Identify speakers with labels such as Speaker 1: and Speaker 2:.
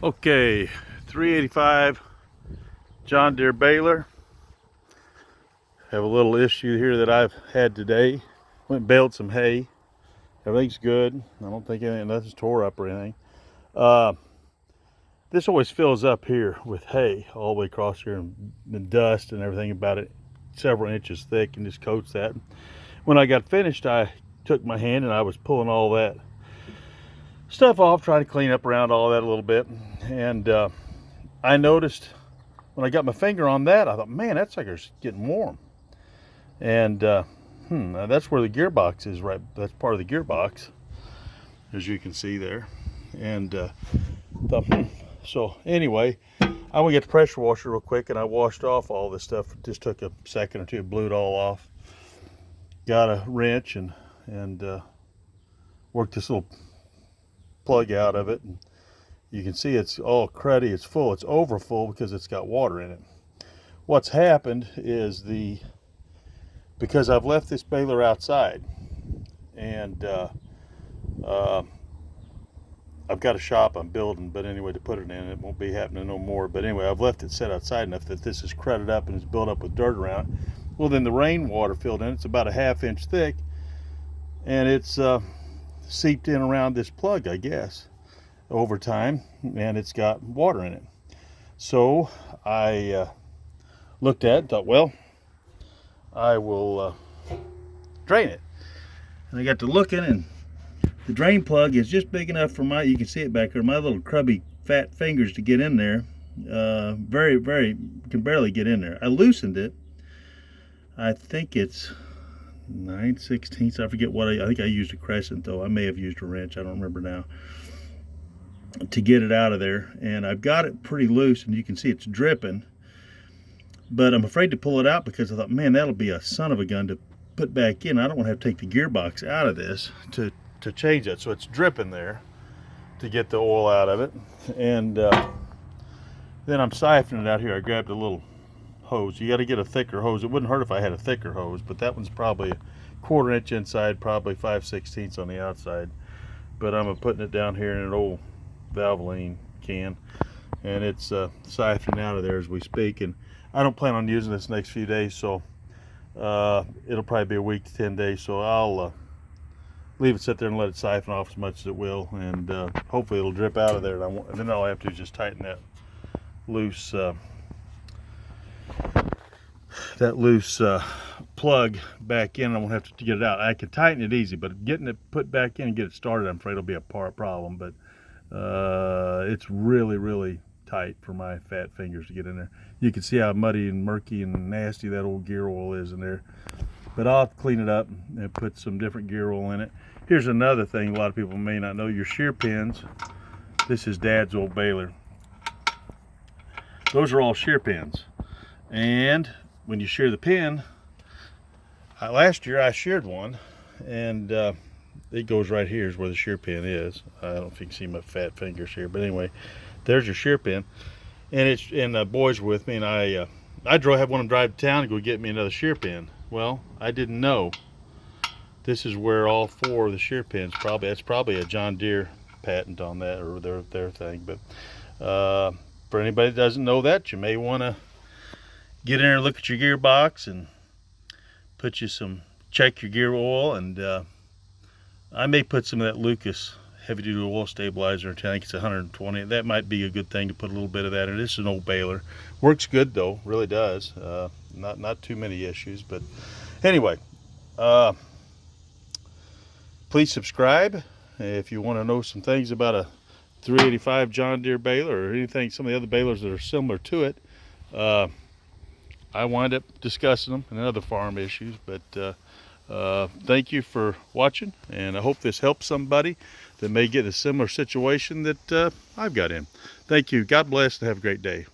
Speaker 1: Okay, 385 John Deere Baler. Have a little issue here that I've had today. Went and baled some hay. Everything's good. I don't think nothing's tore up or anything. This always fills up here with hay all the way across here, and dust and everything about it, several inches thick, and just coats that. When I got finished, I took my hand and I was pulling all that stuff off, trying to clean up around all that a little bit, and I noticed when I got my finger on that, I thought, man, that sucker's getting warm. And that's where the gearbox is, right? That's part of the gearbox, as you can see there. And so anyway, I went to get the pressure washer real quick, and I washed off all this stuff. It just took a second or two, blew it all off. Got a wrench and worked this little plug out of it, and you can see it's all cruddy. It's full. It's over full because it's got water in it. What's happened is because I've left this baler outside, and I've got a shop I'm building, but anyway, to put it in, it won't be happening no more. But anyway, I've left it set outside enough that this is crudded up and it's built up with dirt around it. Well, then the rainwater filled in. It's about a 1/2 inch thick, and it's seeped in around this plug, I guess, over time, and it's got water in it. So I looked at it and thought, well, I will drain it. And I got to looking, and the drain plug is just big enough for you can see it back there, my little crubby fat fingers to get in there. Can barely get in there. I loosened it. I think it's 9/16. I forget what I think I used a crescent, though. I may have used a wrench. I don't remember now, to get it out of there. And I've got it pretty loose, and you can see it's dripping. But I'm afraid to pull it out because I thought, man, that'll be a son of a gun to put back in. I don't want to have to take the gearbox out of this to change it. So it's dripping there to get the oil out of it. And then I'm siphoning it out here. I grabbed a little hose. You got to get a thicker hose. It wouldn't hurt if I had a thicker hose, but that one's probably a 1/4 inch inside, probably 5/16 on the outside. But I'm putting it down here in an old Valvoline can, and it's siphoning out of there as we speak. And I don't plan on using this next few days, so it'll probably be a week to 10 days. So I'll leave it sit there and let it siphon off as much as it will, and hopefully it'll drip out of there. And then all I have to do is just tighten that loose plug back in. I won't have to get it out. I can tighten it easy, but getting it put back in and get it started, I'm afraid it'll be a problem. But it's really tight for my fat fingers to get in there. You can see how muddy and murky and nasty that old gear oil is in there. But I'll clean it up and put some different gear oil in it. Here's another thing a lot of people may not know. Your shear pins. This is Dad's old baler. Those are all shear pins. And when you shear the pin, last year I sheared one, and it goes right here is where the shear pin is. I don't know if you can see my fat fingers here, but anyway, there's your shear pin. And the boys were with me, and I had one of them drive to town and go get me another shear pin. Well, I didn't know. This is where all 4 of the shear pins, that's probably a John Deere patent on that, or their thing. But for anybody that doesn't know that, you may want to get in there and look at your gearbox and check your gear oil, and I may put some of that Lucas heavy duty oil stabilizer. I think it's 120. That might be a good thing to put a little bit of that in. This is an old baler. Works good though, really does. Not too many issues, but anyway, please subscribe if you want to know some things about a 385 John Deere baler, or anything, some of the other balers that are similar to it. I wind up discussing them and other farm issues, but thank you for watching, and I hope this helps somebody that may get a similar situation that I've got in. Thank you. God bless, and have a great day.